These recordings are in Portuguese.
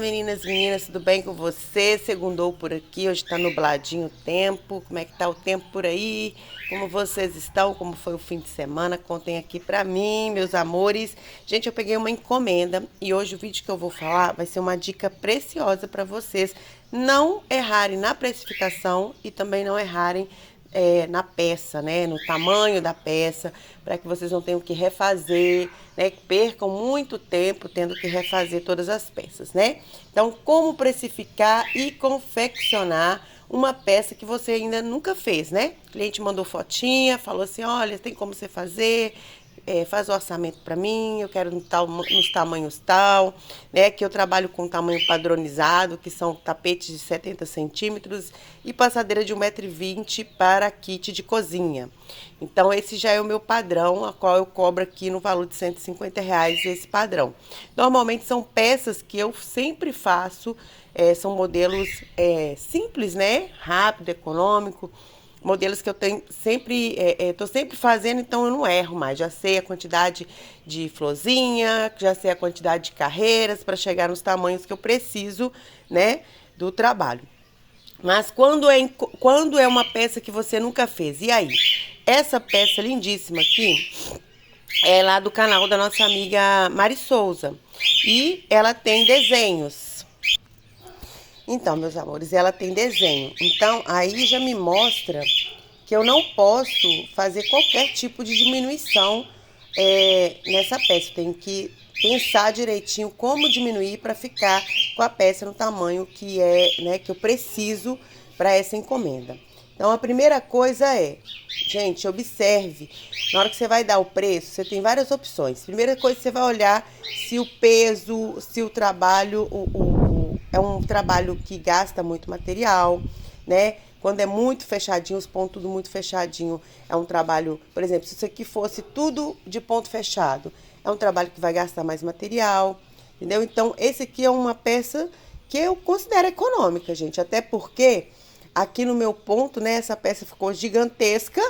Meninas, tudo bem com você? Segundou por aqui, hoje tá nubladinho o tempo. Como é que tá o tempo por aí? Como vocês estão? Como foi o fim de semana? Contem aqui pra mim, meus amores. Gente, eu peguei uma encomenda e hoje o vídeo que eu vou falar vai ser uma dica preciosa pra vocês não errarem na precificação e também não errarem na peça, né? No tamanho da peça, para que vocês não tenham que refazer, né? Que percam muito tempo tendo que refazer todas as peças, né? Então, como precificar e confeccionar uma peça que você ainda nunca fez, né? O cliente mandou fotinha, falou assim, olha, tem como você fazer, faz o orçamento para mim, eu quero nos tamanhos tal, né? Que eu trabalho com tamanho padronizado, que são tapetes de 70 centímetros e passadeira de 1,20 m para kit de cozinha. Então, esse já é o meu padrão, a qual eu cobro aqui no valor de R$ 150 esse padrão. Normalmente são peças que eu sempre faço, são modelos simples, né? Rápido, econômico. Modelos que eu tenho sempre, tô sempre fazendo, então eu não erro mais. Já sei a quantidade de florzinha, já sei a quantidade de carreiras para chegar nos tamanhos que eu preciso, né, do trabalho. Mas quando é uma peça que você nunca fez, e aí? Essa peça lindíssima aqui é lá do canal da nossa amiga Mari Souza. E ela tem desenhos. Então, meus amores, ela tem desenho. Então, aí já me mostra que eu não posso fazer qualquer tipo de diminuição nessa peça. Eu tenho que pensar direitinho como diminuir para ficar com a peça no tamanho que né, que eu preciso para essa encomenda. Então, a primeira coisa gente, observe. Na hora que você vai dar o preço, você tem várias opções. Primeira coisa, você vai olhar se o peso, se o trabalho, é um trabalho que gasta muito material, né? Quando é muito fechadinho, os pontos tudo muito fechadinho, é um trabalho, por exemplo, se isso aqui fosse tudo de ponto fechado, é um trabalho que vai gastar mais material, entendeu? Então, esse aqui é uma peça que eu considero econômica, gente, até porque aqui no meu ponto, né, essa peça ficou gigantesca,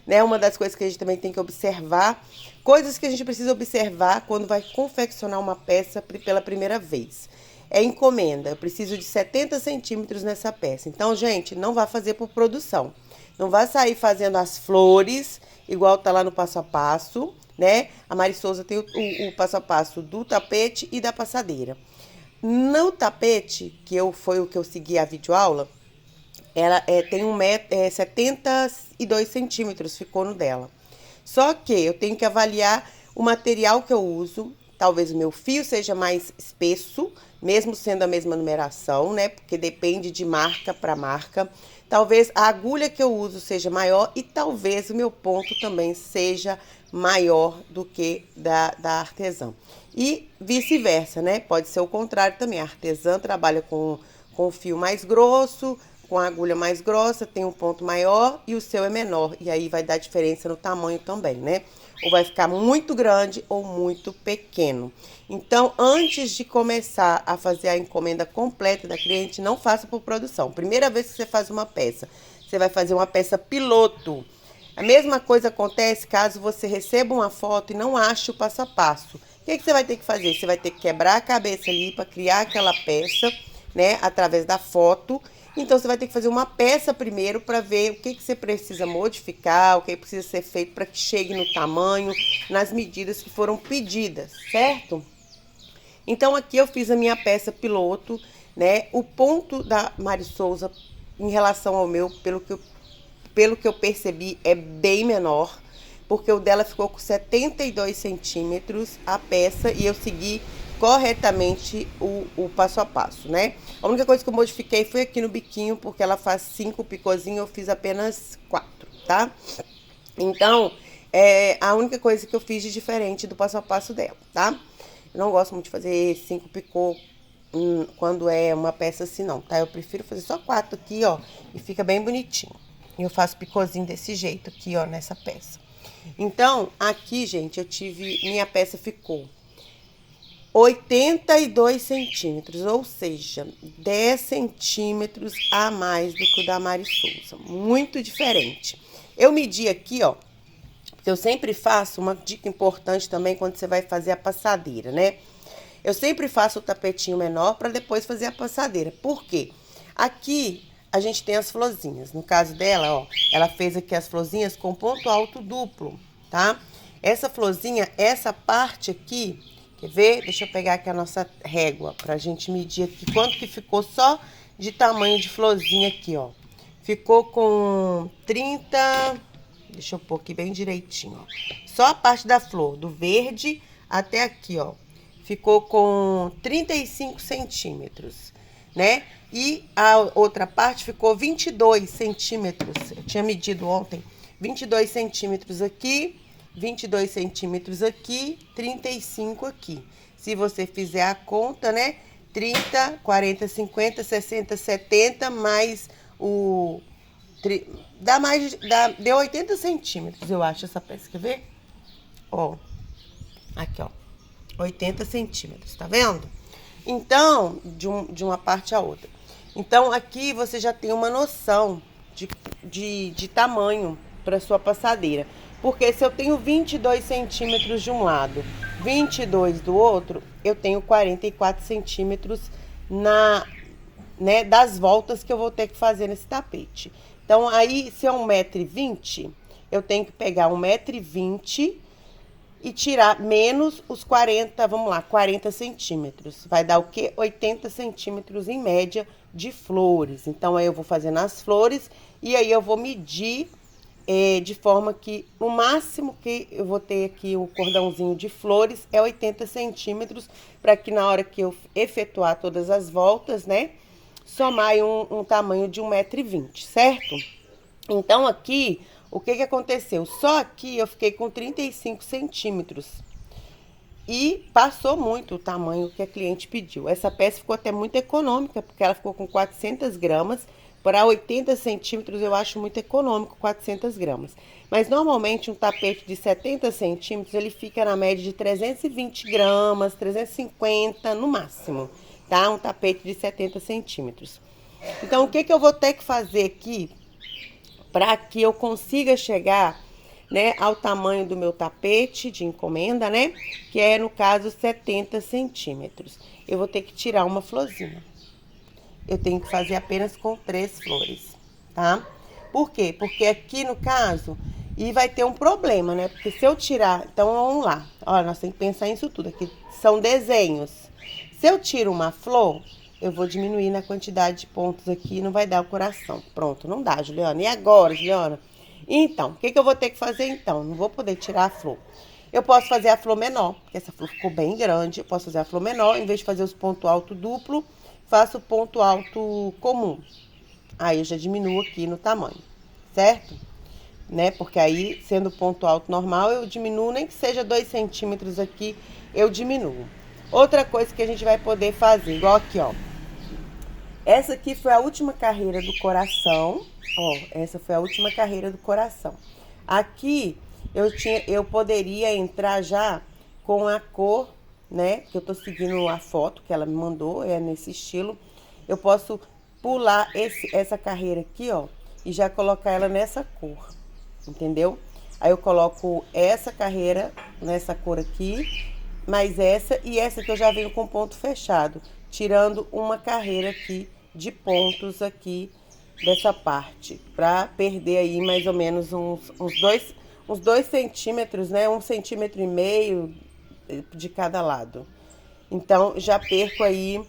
né? Uma das coisas que a gente também tem que observar, coisas que a gente precisa observar quando vai confeccionar uma peça pela primeira vez. Encomenda, eu preciso de 70 centímetros nessa peça. Então, gente, não vá fazer por produção. Não vá sair fazendo as flores, igual tá lá no passo a passo, né? A Mari Souza tem o passo a passo do tapete e da passadeira. No tapete, foi o que eu segui a videoaula, ela tem 72 centímetros, ficou no dela. Só que eu tenho que avaliar o material que eu uso. Talvez o meu fio seja mais espesso, mesmo sendo a mesma numeração, né? Porque depende de marca para marca. Talvez a agulha que eu uso seja maior e talvez o meu ponto também seja maior do que da artesã. E vice-versa, né? Pode ser o contrário também. A artesã trabalha com fio mais grosso, com a agulha mais grossa, tem um ponto maior e o seu é menor. E aí vai dar diferença no tamanho também, né? Ou vai ficar muito grande ou muito pequeno. Então, antes de começar a fazer a encomenda completa da cliente, não faça por produção. Primeira vez que você faz uma peça, você vai fazer uma peça piloto. A mesma coisa acontece caso você receba uma foto e não ache o passo a passo. O que você vai ter que fazer? Você vai ter que quebrar a cabeça ali para criar aquela peça, né, através da foto. Então, você vai ter que fazer uma peça primeiro para ver o que você precisa modificar, o que precisa ser feito para que chegue no tamanho, nas medidas que foram pedidas, certo? Então, aqui eu fiz a minha peça piloto, né? O ponto da Mari Souza em relação ao meu, pelo que eu percebi, é bem menor, porque o dela ficou com 72 centímetros a peça e eu segui corretamente o passo a passo, né? A única coisa que eu modifiquei foi aqui no biquinho, porque ela faz 5 picôzinhos, eu fiz apenas 4, tá? Então, a única coisa que eu fiz de diferente do passo a passo dela, tá? Eu não gosto muito de fazer 5 picô quando é uma peça assim, não, tá? Eu prefiro fazer só 4 aqui, ó, e fica bem bonitinho. Eu faço picôzinho desse jeito aqui, ó, nessa peça. Então, aqui, gente, minha peça ficou 82 centímetros, ou seja, 10 centímetros a mais do que o da Mari Souza. Muito diferente. Eu medi aqui, ó, porque eu sempre faço uma dica importante também quando você vai fazer a passadeira, né? Eu sempre faço o tapetinho menor para depois fazer a passadeira. Por quê? Aqui a gente tem as florzinhas. No caso dela, ó, ela fez aqui as florzinhas com ponto alto duplo, tá? Essa florzinha, essa parte aqui, quer ver? Deixa eu pegar aqui a nossa régua pra gente medir aqui quanto que ficou só de tamanho de florzinha aqui, ó. Ficou com 30... Deixa eu pôr aqui bem direitinho, ó. Só a parte da flor, do verde até aqui, ó. Ficou com 35 centímetros, né? E a outra parte ficou 22 centímetros. Eu tinha medido ontem. 22 centímetros aqui, 22 centímetros aqui, 35 aqui. Se você fizer a conta, né? 30, 40, 50, 60, 70, mais o... Deu 80 centímetros, eu acho, essa peça. Quer ver? Ó, aqui, ó. 80 centímetros, tá vendo? Então, de uma parte a outra. Então, aqui você já tem uma noção de tamanho para sua passadeira. Porque se eu tenho 22 centímetros de um lado, 22 do outro, eu tenho 44 centímetros das voltas que eu vou ter que fazer nesse tapete. Então, aí, se é 1,20 m, eu tenho que pegar 1,20 m e tirar menos os 40, vamos lá, 40 centímetros. Vai dar o quê? 80 centímetros em média de flores. Então, aí eu vou fazendo as flores e aí eu vou medir de forma que o máximo que eu vou ter aqui o cordãozinho de flores é 80 centímetros, para que na hora que eu efetuar todas as voltas, né, somar aí um tamanho de 1,20 m, certo? Então, aqui, o que aconteceu? Só aqui eu fiquei com 35 centímetros. E passou muito o tamanho que a cliente pediu. Essa peça ficou até muito econômica, porque ela ficou com 400 gramas. Para 80 centímetros eu acho muito econômico, 400 gramas. Mas normalmente um tapete de 70 centímetros, ele fica na média de 320 gramas, 350 no máximo, tá? Um tapete de 70 centímetros. Então, o que eu vou ter que fazer aqui para que eu consiga chegar, né, ao tamanho do meu tapete de encomenda, né, que é, no caso, 70 centímetros. Eu vou ter que tirar uma florzinha. Eu tenho que fazer apenas com 3 flores, tá? Por quê? Porque aqui, no caso, e vai ter um problema, né? Porque se eu tirar... Então, vamos lá. Olha, nós temos que pensar nisso tudo. Aqui são desenhos. Se eu tiro uma flor, eu vou diminuir na quantidade de pontos aqui, não vai dar o coração. Pronto, não dá, Juliana. E agora, Juliana? Então, o que eu vou ter que fazer, então? Não vou poder tirar a flor. Eu posso fazer a flor menor, porque essa flor ficou bem grande. Eu posso fazer a flor menor, em vez de fazer os pontos alto duplo, faço o ponto alto comum. Aí eu já diminuo aqui no tamanho, certo? Né? Porque aí, sendo ponto alto normal, eu diminuo, nem que seja 2 centímetros aqui, eu diminuo. Outra coisa que a gente vai poder fazer, igual aqui, ó. Essa aqui foi a última carreira do coração, ó. Essa foi a última carreira do coração. Aqui, eu poderia entrar já com a cor, né, que eu tô seguindo a foto que ela me mandou, é nesse estilo. Eu posso pular essa carreira aqui, ó, e já colocar ela nessa cor, entendeu? Aí eu coloco essa carreira nessa cor aqui, mais essa e essa que eu já venho com ponto fechado, tirando uma carreira aqui de pontos aqui dessa parte, pra perder aí mais ou menos uns 2 centímetros, né, 1,5 centímetro de cada lado. Então, já perco aí,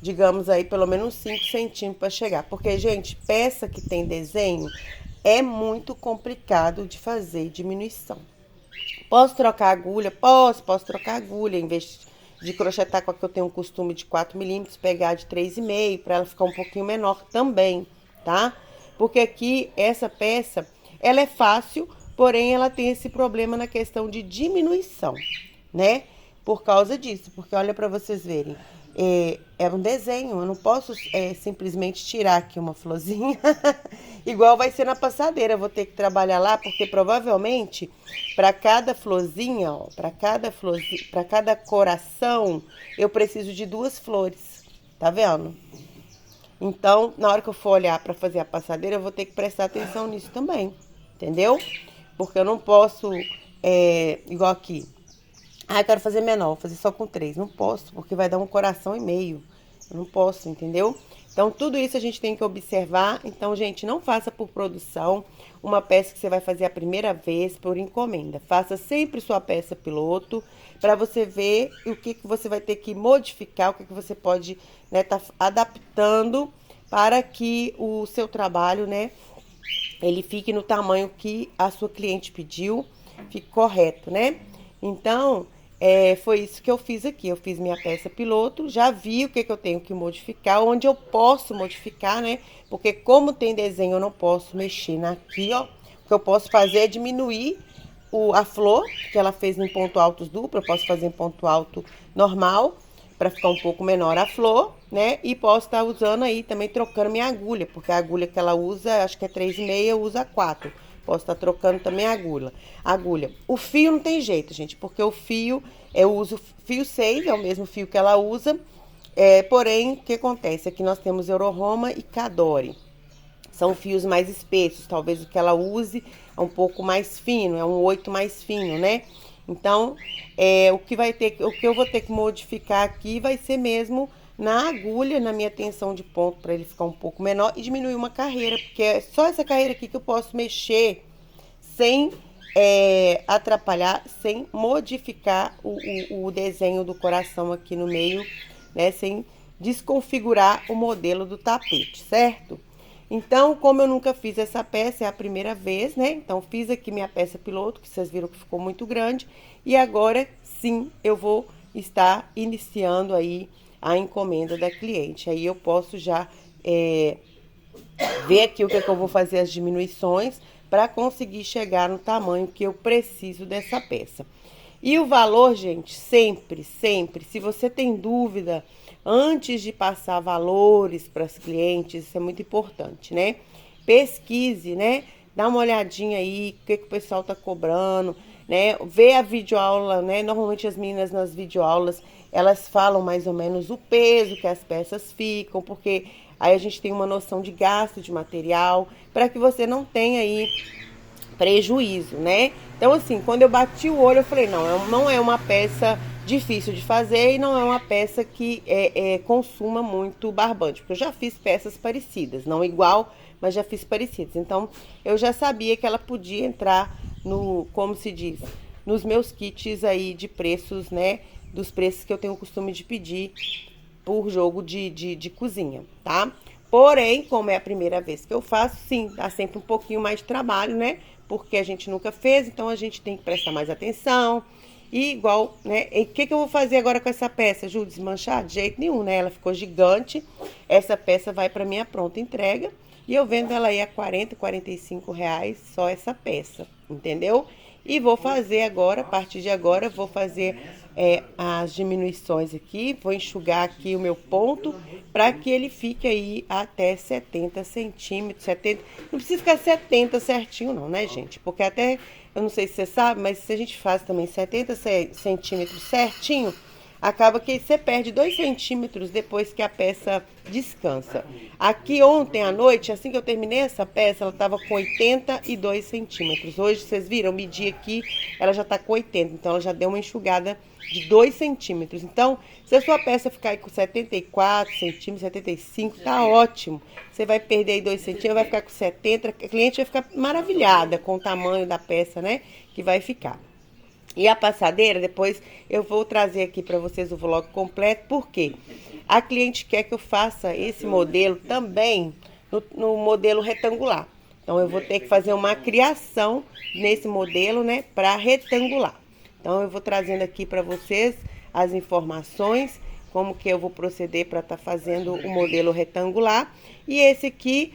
digamos aí, pelo menos 5 centímetros para chegar. Porque, gente, peça que tem desenho é muito complicado de fazer diminuição. Posso trocar agulha? Posso trocar agulha. Em vez de crochetar com a que eu tenho um costume de 4 milímetros, pegar de 3,5 para ela ficar um pouquinho menor também, tá? Porque aqui, essa peça, ela é fácil, porém ela tem esse problema na questão de diminuição, né? Por causa disso, porque olha para vocês verem, é um desenho, eu não posso simplesmente tirar aqui uma florzinha, igual vai ser na passadeira, eu vou ter que trabalhar lá, porque provavelmente para cada florzinha, ó, para cada coração, eu preciso de 2 flores, tá vendo? Então, na hora que eu for olhar para fazer a passadeira, eu vou ter que prestar atenção nisso também, entendeu? Porque eu não posso, igual aqui, Ah, eu quero fazer menor, vou fazer só com 3. Não posso, porque vai dar um coração e meio. Eu não posso, entendeu? Então, tudo isso a gente tem que observar. Então, gente, não faça por produção uma peça que você vai fazer a primeira vez por encomenda. Faça sempre sua peça piloto para você ver o que você vai ter que modificar, o que você pode, né, tá adaptando para que o seu trabalho, né, ele fique no tamanho que a sua cliente pediu, fique correto, né? Então, foi isso que eu fiz aqui. Eu fiz minha peça piloto, já vi o que eu tenho que modificar, onde eu posso modificar, né? Porque como tem desenho, eu não posso mexer aqui, ó. O que eu posso fazer é diminuir a flor, que ela fez em ponto alto duplo, eu posso fazer em ponto alto normal, para ficar um pouco menor a flor, né? E posso estar usando aí também, trocando minha agulha, porque a agulha que ela usa, acho que é 3,5, eu uso a 4. Posso estar trocando também a agulha. O fio não tem jeito, gente, porque o fio, eu uso fio 6, é o mesmo fio que ela usa. Porém, o que acontece? Aqui nós temos Euroroma e Cadore. São fios mais espessos, talvez o que ela use é um pouco mais fino, é um 8 mais fino, né? Então, o que eu vou ter que modificar aqui vai ser mesmo na agulha, na minha tensão de ponto, para ele ficar um pouco menor e diminuir uma carreira, porque é só essa carreira aqui que eu posso mexer sem atrapalhar, sem modificar o desenho do coração aqui no meio, né? Sem desconfigurar o modelo do tapete, certo? Então, como eu nunca fiz essa peça, é a primeira vez, né? Então, fiz aqui minha peça piloto, que vocês viram que ficou muito grande. E agora, sim, eu vou estar iniciando aí a encomenda da cliente. Aí eu posso já ver aqui o que eu vou fazer as diminuições para conseguir chegar no tamanho que eu preciso dessa peça. E o valor, gente, sempre, sempre, se você tem dúvida, antes de passar valores para as clientes, isso é muito importante, né? Pesquise, né? Dá uma olhadinha aí, o que o pessoal tá cobrando, né? Vê a videoaula, né? Normalmente as meninas nas videoaulas, elas falam mais ou menos o peso que as peças ficam, porque aí a gente tem uma noção de gasto de material, para que você não tenha aí prejuízo, né? Então, assim, quando eu bati o olho, eu falei, não é uma peça difícil de fazer e não é uma peça que consuma muito barbante, porque eu já fiz peças parecidas, não igual, mas já fiz parecidas. Então, eu já sabia que ela podia entrar no, como se diz, nos meus kits aí de preços, né? Dos preços que eu tenho o costume de pedir por jogo de cozinha, tá? Porém, como é a primeira vez que eu faço, sim, dá sempre um pouquinho mais de trabalho, né? Porque a gente nunca fez, então a gente tem que prestar mais atenção. E igual, né? E o que eu vou fazer agora com essa peça, Ju? Desmanchar? De jeito nenhum, né? Ela ficou gigante. Essa peça vai para minha pronta entrega. E eu vendo ela aí a 40, 45 reais só essa peça, entendeu? E vou fazer agora, a partir de agora, vou fazer as diminuições aqui, vou enxugar aqui o meu ponto para que ele fique aí até 70 centímetros, 70, não precisa ficar 70 certinho não, né, gente? Porque até, eu não sei se você sabe, mas se a gente faz também 70 centímetros certinho, acaba que você perde 2 centímetros depois que a peça descansa. Aqui ontem à noite, assim que eu terminei essa peça, ela estava com 82 centímetros. Hoje, vocês viram, eu medi aqui, ela já está com 80, então ela já deu uma enxugada de 2 centímetros. Então, se a sua peça ficar aí com 74 centímetros, 75, tá ótimo. Você vai perder aí 2 centímetros, vai ficar com 70, a cliente vai ficar maravilhada com o tamanho da peça, né, que vai ficar. E a passadeira, depois eu vou trazer aqui para vocês o vlog completo, porque a cliente quer que eu faça esse modelo também no modelo retangular. Então, eu vou ter que fazer uma criação nesse modelo, né, para retangular. Então, eu vou trazendo aqui para vocês as informações, como que eu vou proceder para estar fazendo o modelo retangular. E esse aqui,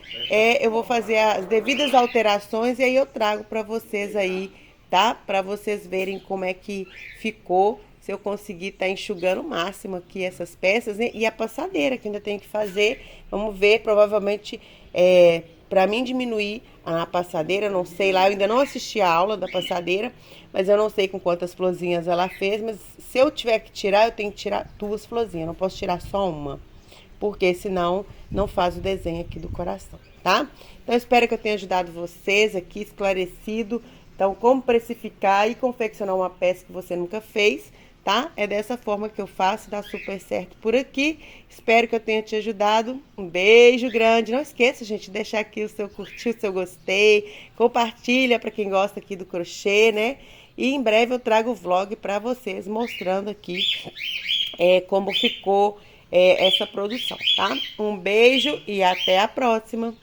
eu vou fazer as devidas alterações e aí eu trago para vocês aí, tá? Para vocês verem como é que ficou, se eu conseguir estar enxugando o máximo aqui essas peças, né? E a passadeira que ainda tem que fazer, vamos ver, provavelmente para mim diminuir a passadeira, não sei lá, eu ainda não assisti a aula da passadeira, mas eu não sei com quantas florzinhas ela fez, mas se eu tiver que tirar, eu tenho que tirar 2 florzinhas, não posso tirar só uma, porque senão não faz o desenho aqui do coração, tá? Então, eu espero que eu tenha ajudado vocês aqui, esclarecido, Então, como precificar e confeccionar uma peça que você nunca fez, tá? É dessa forma que eu faço, dá super certo por aqui. Espero que eu tenha te ajudado. Um beijo grande. Não esqueça, gente, de deixar aqui o seu curtir, o seu gostei. Compartilha para quem gosta aqui do crochê, né? E em breve eu trago o vlog para vocês mostrando aqui como ficou essa produção, tá? Um beijo e até a próxima!